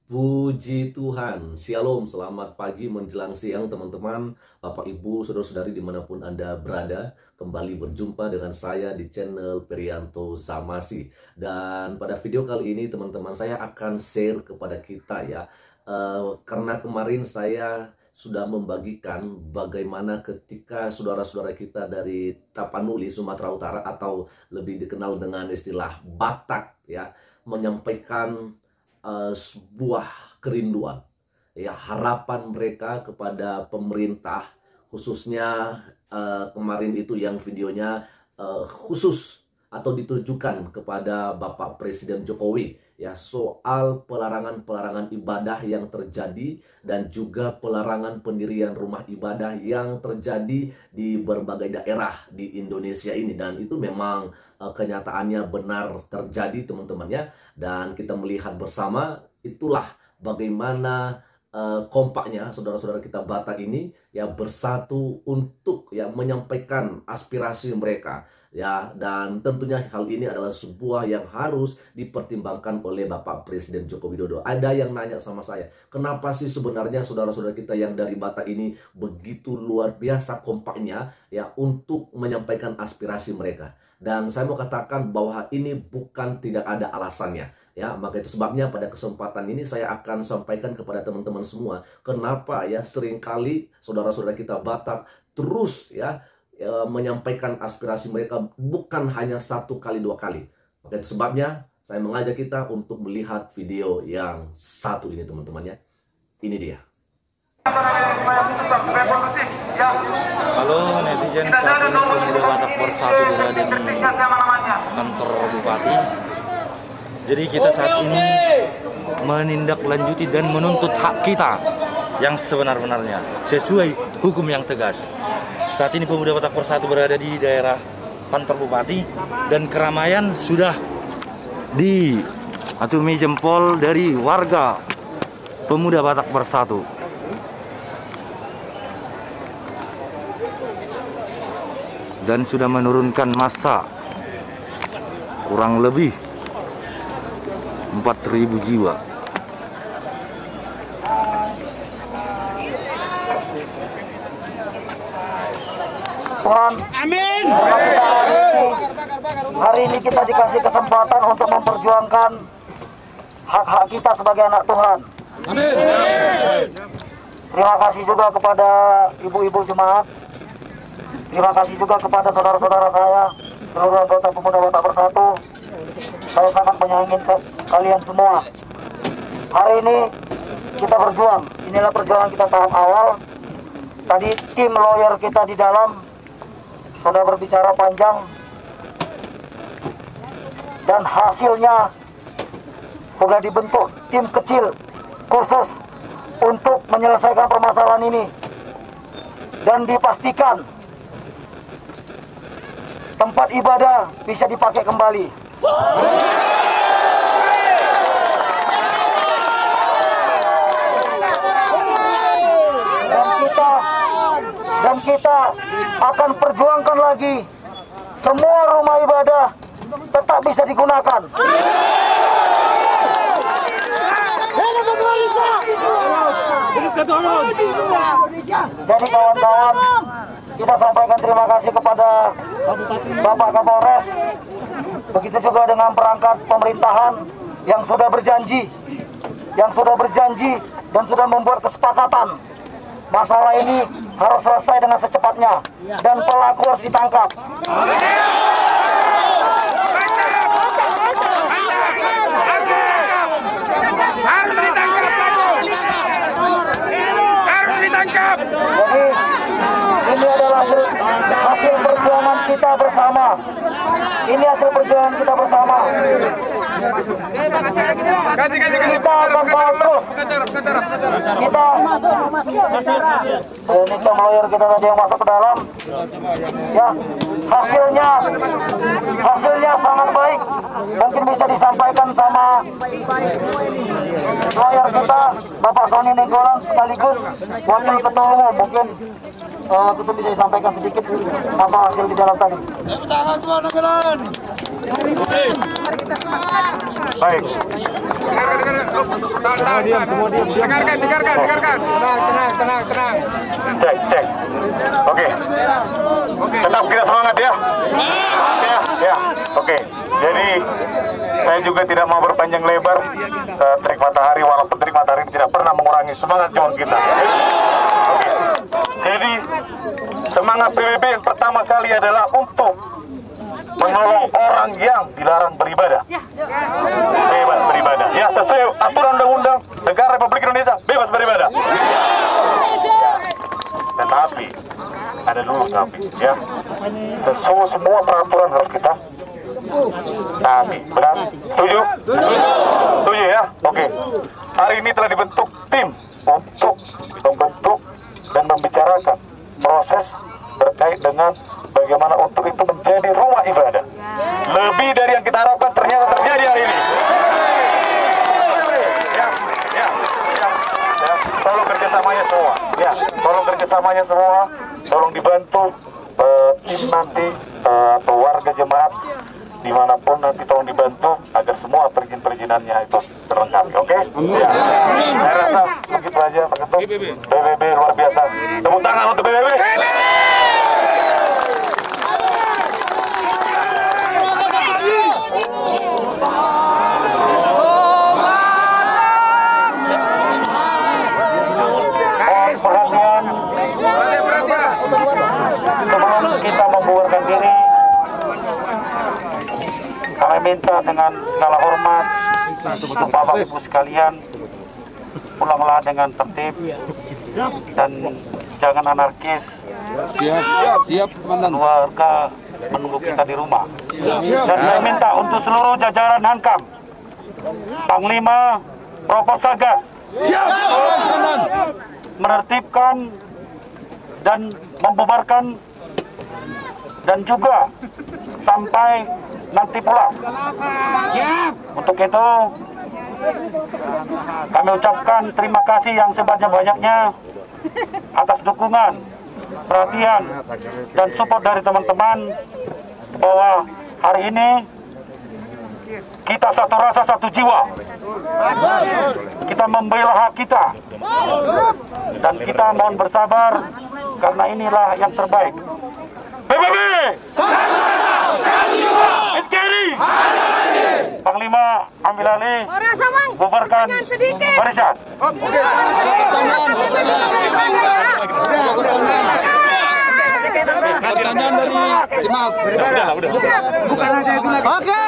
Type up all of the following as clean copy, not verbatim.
Puji Tuhan, Shalom, selamat pagi menjelang siang teman-teman, Bapak Ibu, Saudara-saudari dimanapun Anda berada. Kembali berjumpa dengan saya di channel Perianto Zamasi. Dan pada video kali ini teman-teman, saya akan share kepada kita ya, karena kemarin saya sudah membagikan bagaimana ketika saudara-saudara kita dari Tapanuli, Sumatera Utara, atau lebih dikenal dengan istilah Batak ya, menyampaikan sebuah kerinduan ya, harapan mereka kepada pemerintah, khususnya kemarin itu yang videonya khusus atau ditujukan kepada Bapak Presiden Jokowi ya, soal pelarangan ibadah yang terjadi dan juga pelarangan pendirian rumah ibadah yang terjadi di berbagai daerah di Indonesia ini. Dan itu memang kenyataannya benar terjadi teman-teman ya, dan kita melihat bersama itulah bagaimana kompaknya saudara-saudara kita Batak ini ya, bersatu untuk ya menyampaikan aspirasi mereka ya. Dan tentunya hal ini adalah sebuah yang harus dipertimbangkan oleh Bapak Presiden Joko Widodo. Ada yang nanya sama saya, kenapa sih sebenarnya saudara-saudara kita yang dari Batak ini begitu luar biasa kompaknya ya untuk menyampaikan aspirasi mereka. Dan saya mau katakan bahwa ini bukan tidak ada alasannya ya. Maka itu sebabnya pada kesempatan ini saya akan sampaikan kepada teman-teman semua, kenapa ya seringkali saudara-saudara kita Batak terus ya menyampaikan aspirasi mereka, bukan hanya satu kali dua kali. Maka itu sebabnya saya mengajak kita untuk melihat video yang satu ini teman-teman ya. Ini dia. Halo netizen, saat ini Pemuda Batak Bersatu berada di kantor Bupati. Jadi kita saat ini menindaklanjuti dan menuntut hak kita yang sebenar-benarnya sesuai hukum yang tegas. Saat ini Pemuda Batak Bersatu berada di daerah kantor Bupati dan keramaian sudah diacungi jempol dari warga Pemuda Batak Bersatu. Dan sudah menurunkan massa kurang lebih 4.000 jiwa. Tuhan, amin. Hari ini kita dikasih kesempatan untuk memperjuangkan hak-hak kita sebagai anak Tuhan. Amin. Terima kasih juga kepada ibu-ibu jemaat. Terima kasih juga kepada saudara-saudara saya, seluruh anggota Pemuda Batak Bersatu. Saya sangat menyayangi kalian semua. Hari ini kita berjuang. Inilah perjuangan kita tahap awal. Tadi tim lawyer kita di dalam sudah berbicara panjang, dan hasilnya sudah dibentuk tim kecil khusus untuk menyelesaikan permasalahan ini, dan dipastikan tempat ibadah bisa dipakai kembali. Dan kita akan perjuangkan lagi semua rumah ibadah tetap bisa digunakan. Jadi kawan-kawan, kita sampaikan terima kasih kepada Bapak Kapolres, begitu juga dengan perangkat pemerintahan yang sudah berjanji dan sudah membuat kesepakatan masalah ini harus selesai dengan secepatnya dan pelaku harus ditangkap. Jadi ini adalah hasil perjuangan kita bersama. Ini hasil perjuangan kita bersama. Kita akan kawal terus. Kita ini lawyer kita tadi yang masuk ke dalam. Ya, hasilnya sangat baik. Mungkin bisa disampaikan sama lawyer kita, Bapak Sony Nenggolan, sekaligus wakil ketua umum. Mungkin kita bisa disampaikan sedikit apa hasil di dalam tadi. Baik. Dengarkan. Cek. Oke. Tetap kita semangat ya. Ya. Oke. Jadi saya juga tidak mau berpanjang lebar. Terik matahari, walaupun terik matahari tidak pernah mengurangi semangat juang kita. Oke. Jadi semangat PBB yang pertama kali adalah untuk menolong orang yang dilarang beribadah. Bebas beribadah. Ya, sesuai aturan undang-undang negara Republik Indonesia, bebas beribadah. Tetapi ada dulu ya. Semua peraturan harus kita taati. Benar? Setuju? Setuju ya? Oke. Hari ini telah dibentuk tim untuk membentuk dan membicarakan proses terkait dengan bagaimana untuk itu menjadi rumah ibadah. Lebih dari yang kita harapkan ternyata terjadi hari ini. Ya. Tolong kerjasamanya semua. Ya, tolong kerjasamanya semua. Tolong dibantu tim nanti atau warga jemaat dimanapun nanti tolong dibantu agar semua perizinannya itu terlengkapi. Oke? Ya. Saya rasa begitu aja Pak Ketum. PBB luar biasa. Tepuk tangan untuk PBB. Sebelum kita membubarkan diri, kami minta dengan segala hormat untuk Bapak Ibu sekalian, pulanglah dengan tertib dan jangan anarkis. Siap, Komandan. Keluarga menunggu kita di rumah. Dan saya minta untuk seluruh jajaran Hankam, Panglima, Proposagas, menertibkan dan membubarkan dan juga sampai nanti pulang. Untuk itu kami ucapkan terima kasih yang sebanyak-banyaknya atas dukungan, perhatian, dan support dari teman-teman bahwa hari ini kita satu rasa, satu jiwa. Kita membela hak kita. Dan kita mohon bersabar karena inilah yang terbaik. PBB! NKRI! Panglima ambil alih, bubarkan barisan. Pertanyaan dari jemaat. Oke.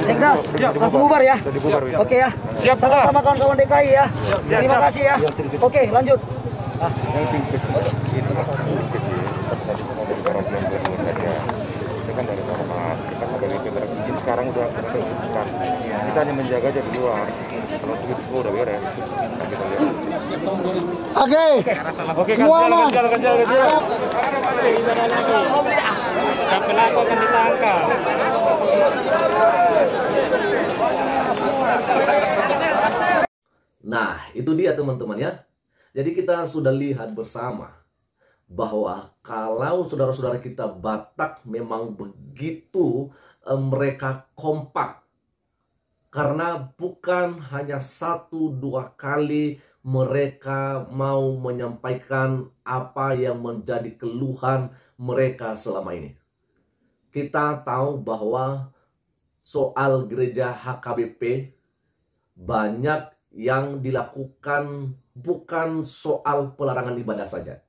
Sekda, langsung bubar ya. Oke ya. Siap sama kawan-kawan DKI ya. Terima kasih ya. Oke, lanjut. Sekarang udah diputuskan. Kita hanya menjaga aja di luar. Kalau begitu semua udah beres. Oke. Semua aman. Pelaku akan ditangkap. Nah, itu dia teman-teman ya. Jadi kita sudah lihat bersama bahwa kalau saudara-saudara kita Batak memang begitu mereka kompak. Karena bukan hanya 1-2 kali mereka mau menyampaikan apa yang menjadi keluhan mereka selama ini. Kita tahu bahwa soal gereja HKBP, banyak yang dilakukan bukan soal pelarangan ibadah saja,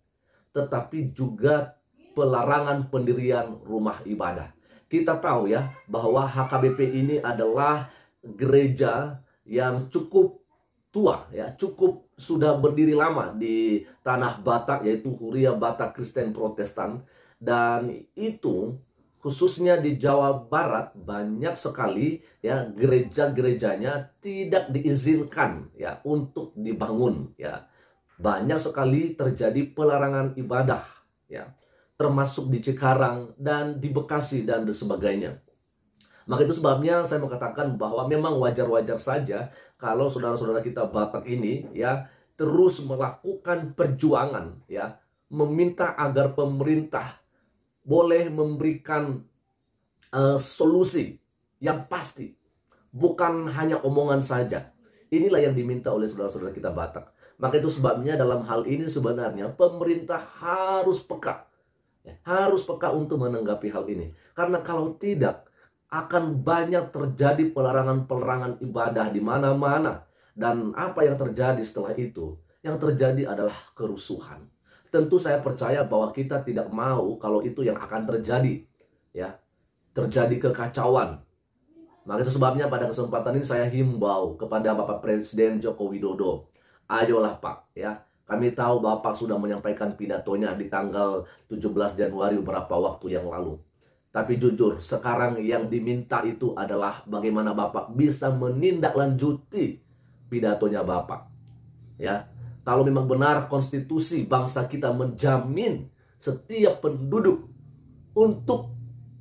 tetapi juga pelarangan pendirian rumah ibadah. Kita tahu ya bahwa HKBP ini adalah gereja yang cukup tua ya, cukup sudah berdiri lama di tanah Batak, yaitu Huria Batak Kristen Protestan. Dan itu khususnya di Jawa Barat banyak sekali ya gereja-gerejanya tidak diizinkan ya untuk dibangun ya. Banyak sekali terjadi pelarangan ibadah ya, termasuk di Cikarang dan di Bekasi dan sebagainya. Maka itu sebabnya saya mau katakan bahwa memang wajar-wajar saja kalau saudara-saudara kita Batak ini ya terus melakukan perjuangan ya, meminta agar pemerintah boleh memberikan solusi yang pasti, bukan hanya omongan saja. Inilah yang diminta oleh saudara-saudara kita Batak. Maka itu sebabnya dalam hal ini sebenarnya pemerintah harus peka, ya, harus peka untuk menanggapi hal ini. Karena kalau tidak, akan banyak terjadi pelarangan-pelarangan ibadah di mana-mana. Dan apa yang terjadi setelah itu? Yang terjadi adalah kerusuhan. Tentu saya percaya bahwa kita tidak mau kalau itu yang akan terjadi. Ya, terjadi kekacauan. Maka itu sebabnya pada kesempatan ini saya himbau kepada Bapak Presiden Joko Widodo. Ayolah Pak, ya. Kami tahu Bapak sudah menyampaikan pidatonya di tanggal 17 Januari beberapa waktu yang lalu. Tapi jujur, sekarang yang diminta itu adalah bagaimana Bapak bisa menindaklanjuti pidatonya Bapak. Ya, kalau memang benar konstitusi bangsa kita menjamin setiap penduduk untuk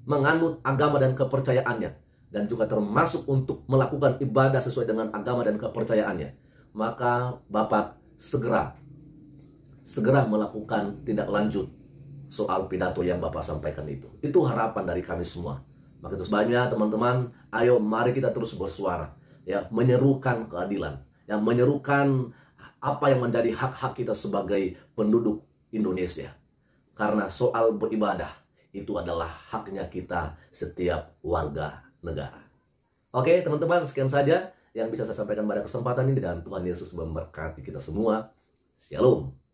menganut agama dan kepercayaannya, dan juga termasuk untuk melakukan ibadah sesuai dengan agama dan kepercayaannya, maka Bapak segera melakukan tindak lanjut soal pidato yang Bapak sampaikan itu. Itu harapan dari kami semua. Maka itu sebabnya teman-teman, ayo mari kita terus bersuara, ya, menyerukan keadilan, ya, menyerukan apa yang menjadi hak-hak kita sebagai penduduk Indonesia. Karena soal beribadah itu adalah haknya kita setiap warga negara. Oke teman-teman, sekian saja yang bisa saya sampaikan pada kesempatan ini, dan Tuhan Yesus memberkati kita semua. Shalom.